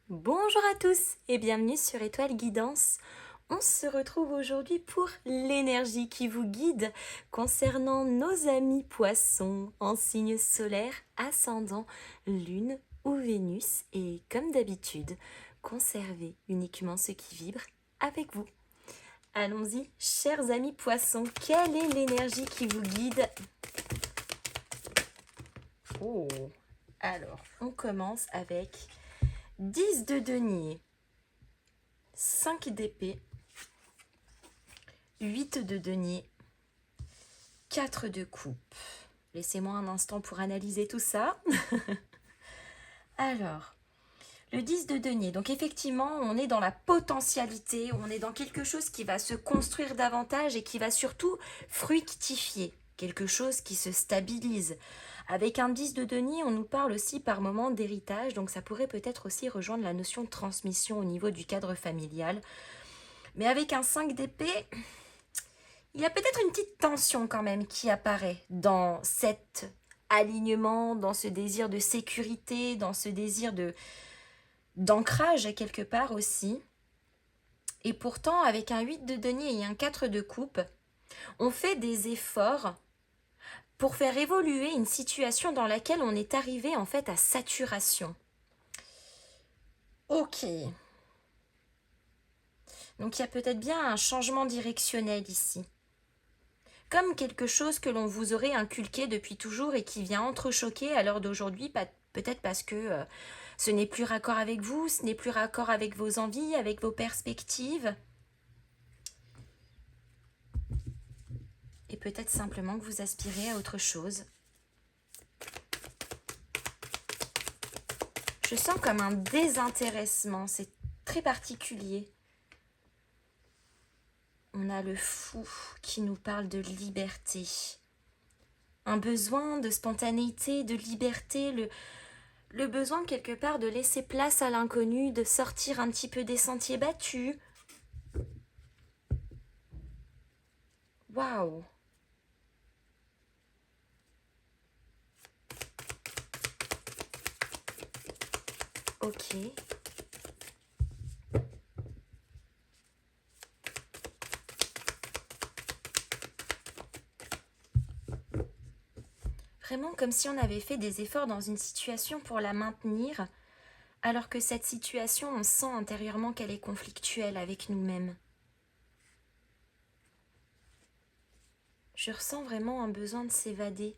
Bonjour à tous et bienvenue sur Étoile Guidance. On se retrouve aujourd'hui pour l'énergie qui vous guide concernant nos amis poissons en signe solaire, ascendant, lune ou Vénus. Et comme d'habitude, conservez uniquement ce qui vibre avec vous. Allons-y, chers amis poissons, quelle est l'énergie qui vous guide? Oh, alors, on commence avec 10 de denier, 5 d'épée, 8 de denier, 4 de coupe. Laissez-moi un instant pour analyser tout ça. Alors, le 10 de denier. Donc effectivement, on est dans la potentialité, on est dans quelque chose qui va se construire davantage et qui va surtout fructifier. Quelque chose qui se stabilise. Avec un 10 de denier, on nous parle aussi par moment d'héritage, donc ça pourrait peut-être aussi rejoindre la notion de transmission au niveau du cadre familial. Mais avec un 5 d'épée, il y a peut-être une petite tension quand même qui apparaît dans cet alignement, dans ce désir de sécurité, dans ce désir d'ancrage quelque part aussi. Et pourtant, avec un 8 de denier et un 4 de coupe, on fait des efforts pour faire évoluer une situation dans laquelle on est arrivé en fait à saturation. Ok. Donc il y a peut-être bien un changement directionnel ici. Comme quelque chose que l'on vous aurait inculqué depuis toujours et qui vient entrechoquer à l'heure d'aujourd'hui, peut-être parce que ce n'est plus raccord avec vous, ce n'est plus raccord avec vos envies, avec vos perspectives. Et peut-être simplement que vous aspirez à autre chose. Je sens comme un désintéressement, c'est très particulier. On a le fou qui nous parle de liberté. Un besoin de spontanéité, de liberté, le besoin quelque part de laisser place à l'inconnu, de sortir un petit peu des sentiers battus. Waouh! Ok. Vraiment comme si on avait fait des efforts dans une situation pour la maintenir, alors que cette situation, on sent intérieurement qu'elle est conflictuelle avec nous-mêmes. Je ressens vraiment un besoin de s'évader,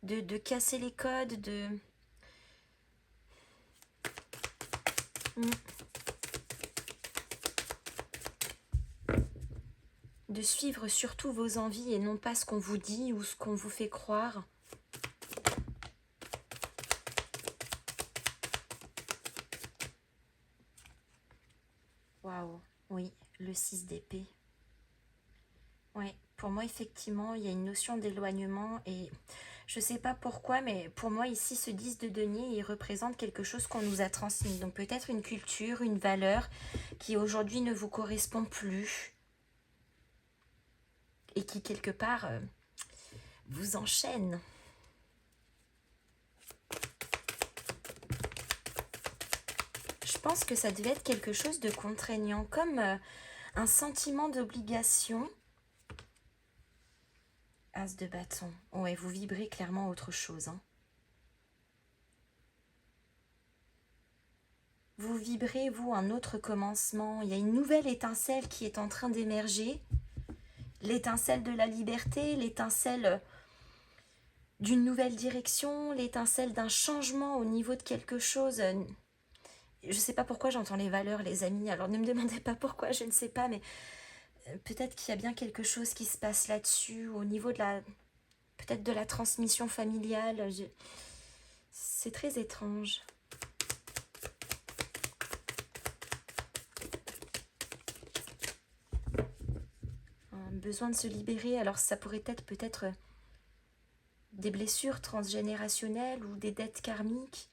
de casser les codes, de suivre surtout vos envies et non pas ce qu'on vous dit ou ce qu'on vous fait croire. Waouh, oui, le 6 d'épée. Ouais, pour moi, effectivement, il y a une notion d'éloignement et je sais pas pourquoi, mais pour moi, ici, ce 10 de denier, il représente quelque chose qu'on nous a transmis. Donc peut-être une culture, une valeur qui aujourd'hui ne vous correspond plus et qui, quelque part, vous enchaîne. Je pense que ça devait être quelque chose de contraignant, comme un sentiment d'obligation. As de bâton. Ouais, vous vibrez clairement autre chose. Hein. Vous vibrez, vous, un autre commencement. Il y a une nouvelle étincelle qui est en train d'émerger. L'étincelle de la liberté, l'étincelle d'une nouvelle direction, l'étincelle d'un changement au niveau de quelque chose. Je ne sais pas pourquoi j'entends les valeurs, les amis. Alors ne me demandez pas pourquoi, je ne sais pas, mais peut-être qu'il y a bien quelque chose qui se passe là-dessus, au niveau de la... peut-être de la transmission familiale. C'est très étrange. Un besoin de se libérer, alors ça pourrait être peut-être des blessures transgénérationnelles ou des dettes karmiques.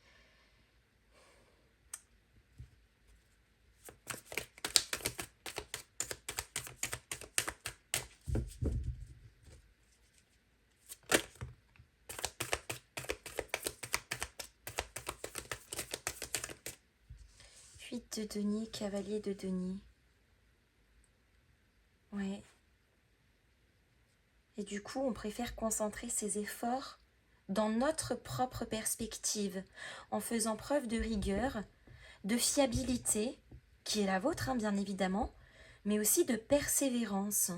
8 de denier, cavalier de denier. Ouais. Et du coup, on préfère concentrer ses efforts dans notre propre perspective, en faisant preuve de rigueur, de fiabilité, qui est la vôtre, hein, bien évidemment, mais aussi de persévérance.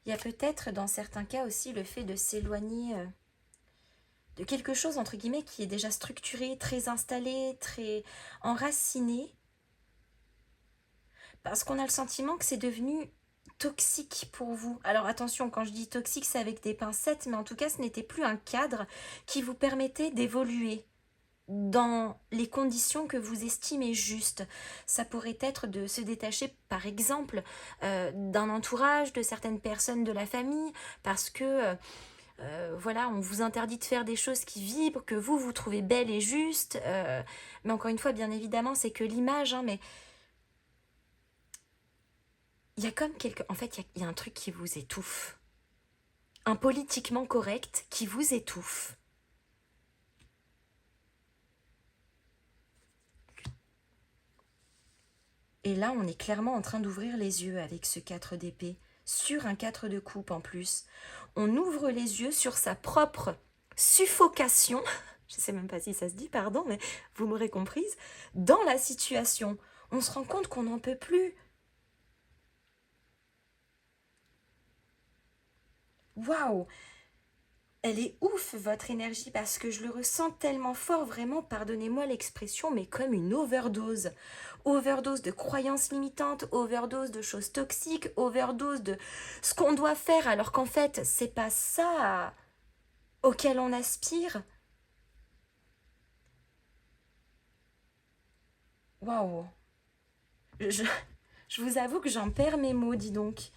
Il y a peut-être dans certains cas aussi le fait de s'éloigner de quelque chose, entre guillemets, qui est déjà structuré, très installé, très enraciné, parce qu'on a le sentiment que c'est devenu toxique pour vous. Alors attention, quand je dis toxique, c'est avec des pincettes, mais en tout cas, ce n'était plus un cadre qui vous permettait d'évoluer dans les conditions que vous estimez justes. Ça pourrait être de se détacher, par exemple, d'un entourage, de certaines personnes de la famille, parce que voilà, on vous interdit de faire des choses qui vibrent, que vous trouvez belles et justes. Mais encore une fois, bien évidemment, c'est que l'image, hein, mais il y a comme quelque... En fait, il y a un truc qui vous étouffe. Un politiquement correct qui vous étouffe. Et là, on est clairement en train d'ouvrir les yeux avec ce 4 d'épée, sur un 4 de coupe en plus. On ouvre les yeux sur sa propre suffocation, je ne sais même pas si ça se dit, pardon, mais vous m'aurez comprise, dans la situation. On se rend compte qu'on n'en peut plus. Waouh! Elle est ouf, votre énergie, parce que je le ressens tellement fort, vraiment, pardonnez-moi l'expression, mais comme une overdose. Overdose de croyances limitantes, overdose de choses toxiques, overdose de ce qu'on doit faire, alors qu'en fait, c'est pas ça auquel on aspire. Waouh! Je, je vous avoue que j'en perds mes mots, dis donc.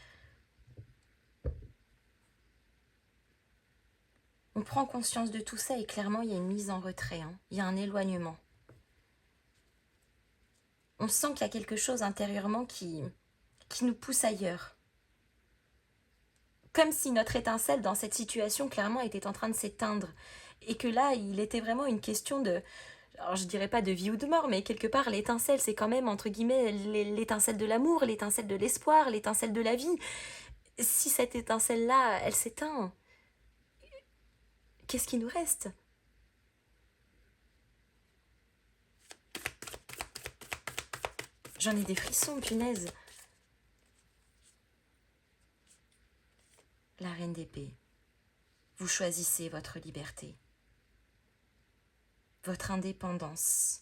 On prend conscience de tout ça et clairement, il y a une mise en retrait, hein. Il y a un éloignement. On sent qu'il y a quelque chose intérieurement qui nous pousse ailleurs. Comme si notre étincelle dans cette situation clairement était en train de s'éteindre. Et que là, il était vraiment une question de... Alors je dirais pas de vie ou de mort, mais quelque part l'étincelle, c'est quand même entre guillemets l'étincelle de l'amour, l'étincelle de l'espoir, l'étincelle de la vie. Si cette étincelle-là, elle s'éteint, qu'est-ce qui nous reste? J'en ai des frissons, punaise. La reine d'épée. Vous choisissez votre liberté. Votre indépendance.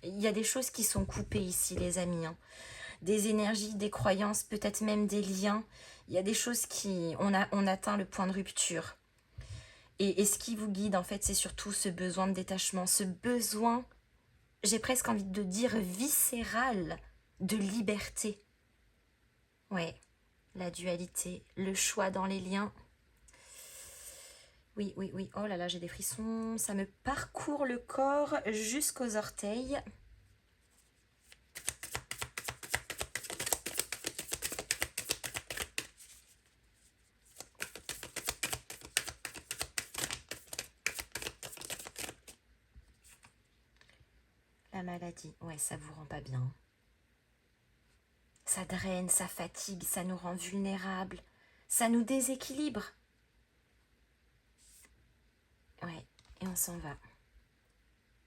Il y a des choses qui sont coupées ici, les amis, hein. Des énergies, des croyances, peut-être même des liens. Il y a des choses qui... On atteint le point de rupture. Et ce qui vous guide, en fait, c'est surtout ce besoin de détachement, ce besoin, j'ai presque envie de dire viscéral, de liberté. Ouais, la dualité, le choix dans les liens. Oui, oui, oui. Oh là là, j'ai des frissons. Ça me parcourt le corps jusqu'aux orteils. La maladie, ouais, ça vous rend pas bien. Ça draine, ça fatigue, ça nous rend vulnérables, ça nous déséquilibre. Ouais, et on s'en va.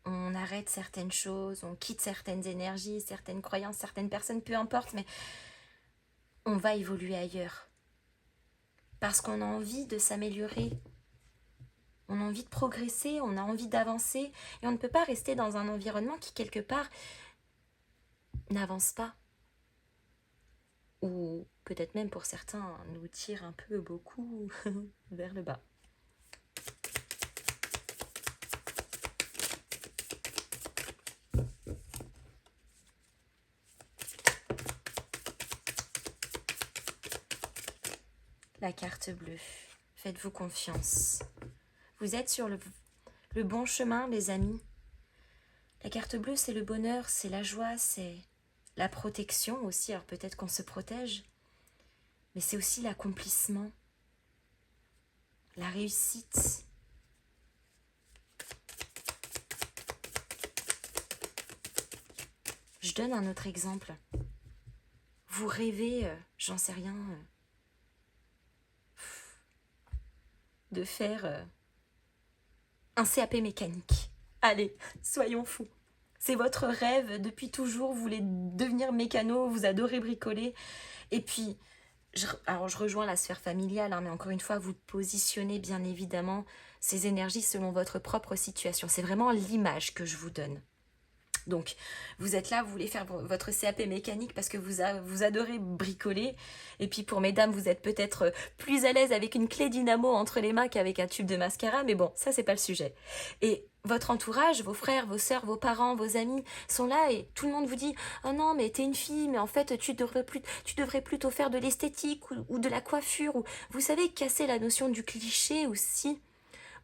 On arrête certaines choses, on quitte certaines énergies, certaines croyances, certaines personnes, peu importe, mais on va évoluer ailleurs. Parce qu'on a envie de s'améliorer, on a envie de progresser, on a envie d'avancer, et on ne peut pas rester dans un environnement qui, quelque part, n'avance pas. Ou peut-être même pour certains, nous tire un peu beaucoup vers le bas. La carte bleue. Faites-vous confiance. Vous êtes sur le bon chemin, les amis. La carte bleue, c'est le bonheur, c'est la joie, c'est la protection aussi. Alors peut-être qu'on se protège, mais c'est aussi l'accomplissement. la réussite. Je donne un autre exemple. Vous rêvez, j'en sais rien, de faire un CAP mécanique. Allez, soyons fous. C'est votre rêve depuis toujours, vous voulez devenir mécano, vous adorez bricoler. Et puis, alors je rejoins la sphère familiale, hein, mais encore une fois, vous positionnez bien évidemment ces énergies selon votre propre situation. C'est vraiment l'image que je vous donne. Donc, vous êtes là, vous voulez faire votre CAP mécanique parce que vous adorez bricoler. Et puis pour mesdames, vous êtes peut-être plus à l'aise avec une clé dynamo entre les mains qu'avec un tube de mascara. Mais bon, ça, c'est pas le sujet. Et votre entourage, vos frères, vos sœurs, vos parents, vos amis sont là et tout le monde vous dit « Oh non, mais t'es une fille, mais en fait, tu devrais plutôt faire de l'esthétique ou de la coiffure. » Ou vous savez, casser la notion du cliché aussi.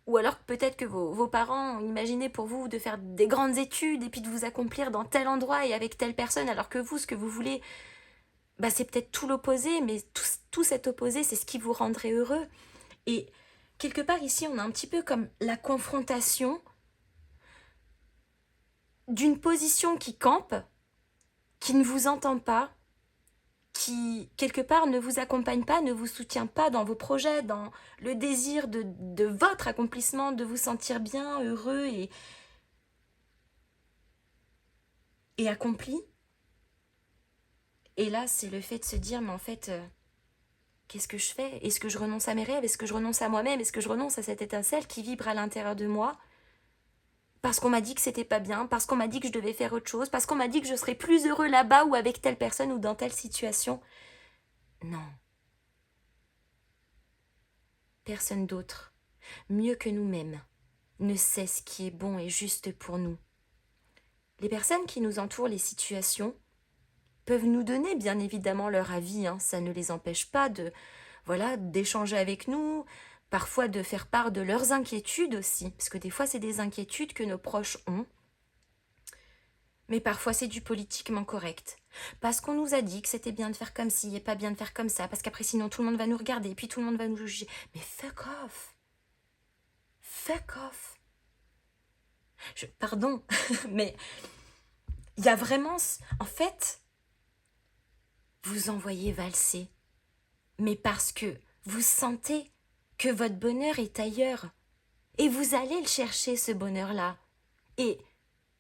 Ou alors peut-être que vos parents ont imaginé pour vous de faire des grandes études et puis de vous accomplir dans tel endroit et avec telle personne, alors que vous, ce que vous voulez, bah, c'est peut-être tout l'opposé, mais tout cet opposé, c'est ce qui vous rendrait heureux. Et quelque part ici, on a un petit peu comme la confrontation d'une position qui campe, qui ne vous entend pas, qui, quelque part, ne vous accompagne pas, ne vous soutient pas dans vos projets, dans le désir de votre accomplissement, de vous sentir bien, heureux et accompli. Et là, c'est le fait de se dire, mais en fait, qu'est-ce que je fais? Est-ce que je renonce à mes rêves? Est-ce que je renonce à moi-même? Est-ce que je renonce à cette étincelle qui vibre à l'intérieur de moi? Parce qu'on m'a dit que c'était pas bien, parce qu'on m'a dit que je devais faire autre chose, parce qu'on m'a dit que je serais plus heureux là-bas ou avec telle personne ou dans telle situation. Non. Personne d'autre, mieux que nous-mêmes, ne sait ce qui est bon et juste pour nous. Les personnes qui nous entourent, les situations, peuvent nous donner bien évidemment leur avis, hein. Ça ne les empêche pas d'échanger avec nous, parfois de faire part de leurs inquiétudes aussi, parce que des fois c'est des inquiétudes que nos proches ont, mais parfois c'est du politiquement correct, parce qu'on nous a dit que c'était bien de faire comme ci et pas bien de faire comme ça, parce qu'après sinon tout le monde va nous regarder et puis tout le monde va nous juger. Mais fuck off, fuck off. Pardon, mais il y a vraiment, en fait, vous envoyez valser, mais parce que vous sentez que votre bonheur est ailleurs. Et vous allez le chercher, ce bonheur-là. Et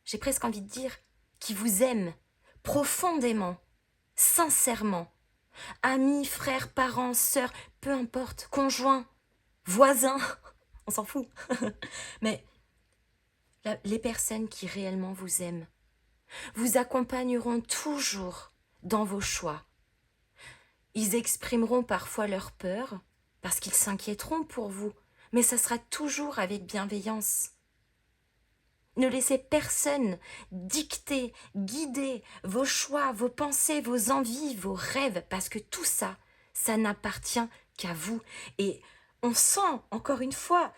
j'ai presque envie de dire qui vous aime profondément, sincèrement. Amis, frères, parents, sœurs, peu importe, conjoints, voisins, on s'en fout. Mais les personnes qui réellement vous aiment vous accompagneront toujours dans vos choix. Ils exprimeront parfois leur peur, parce qu'ils s'inquiéteront pour vous, mais ça sera toujours avec bienveillance. Ne laissez personne dicter, guider vos choix, vos pensées, vos envies, vos rêves, parce que tout ça, ça n'appartient qu'à vous. Et on sent, encore une fois,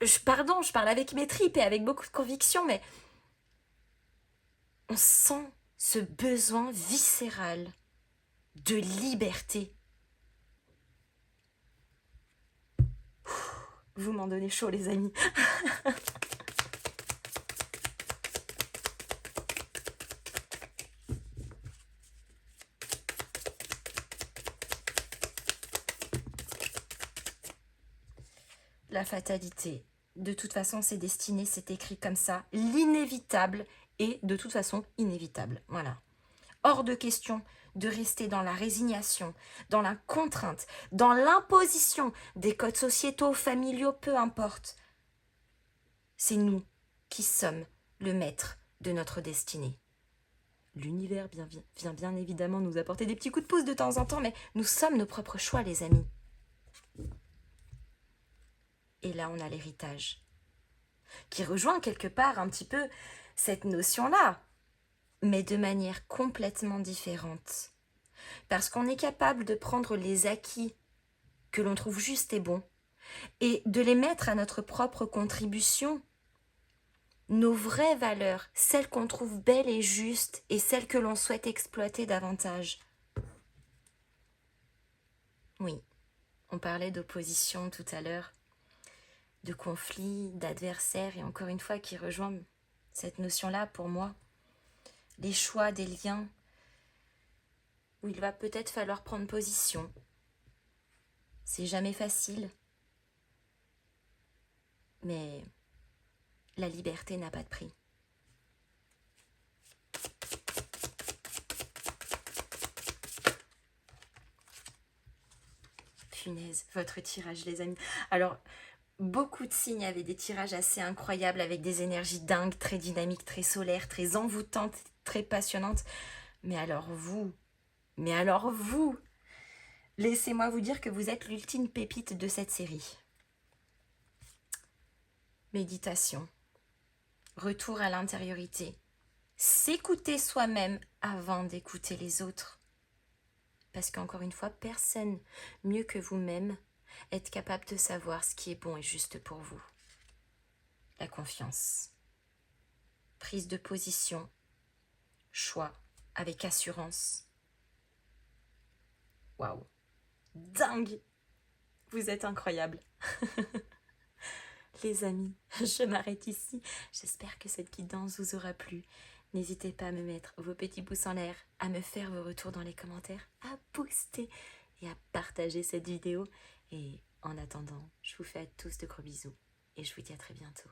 je parle avec mes tripes et avec beaucoup de conviction, mais on sent ce besoin viscéral de liberté. Vous m'en donnez chaud, les amis. La fatalité. De toute façon, c'est destiné, c'est écrit comme ça. L'inévitable est de toute façon inévitable. Voilà. Hors de question de rester dans la résignation, dans la contrainte, dans l'imposition des codes sociétaux, familiaux, peu importe. C'est nous qui sommes le maître de notre destinée. L'univers vient bien évidemment nous apporter des petits coups de pouce de temps en temps, mais nous sommes nos propres choix, les amis. Et là, on a l'héritage, qui rejoint quelque part un petit peu cette notion-là, mais de manière complètement différente. Parce qu'on est capable de prendre les acquis que l'on trouve justes et bons, et de les mettre à notre propre contribution. Nos vraies valeurs, celles qu'on trouve belles et justes, et celles que l'on souhaite exploiter davantage. Oui, on parlait d'opposition tout à l'heure. de conflit, d'adversaire, et encore une fois qui rejoint cette notion-là pour moi. Les choix des liens où il va peut-être falloir prendre position. C'est jamais facile, mais la liberté n'a pas de prix. Punaise, votre tirage, les amis. Alors, beaucoup de signes avaient des tirages assez incroyables avec des énergies dingues, très dynamiques, très solaires, très envoûtantes, très passionnantes. Mais alors vous, laissez-moi vous dire que vous êtes l'ultime pépite de cette série. Méditation, retour à l'intériorité, s'écouter soi-même avant d'écouter les autres. Parce qu'encore une fois, personne mieux que vous-même est capable de savoir ce qui est bon et juste pour vous. La confiance, prise de position, choix avec assurance. Waouh, dingue! Vous êtes incroyables. Les amis, je m'arrête ici. J'espère que cette guidance vous aura plu. N'hésitez pas à me mettre vos petits pouces en l'air, à me faire vos retours dans les commentaires, à booster et à partager cette vidéo. Et en attendant, je vous fais à tous de gros bisous et je vous dis à très bientôt.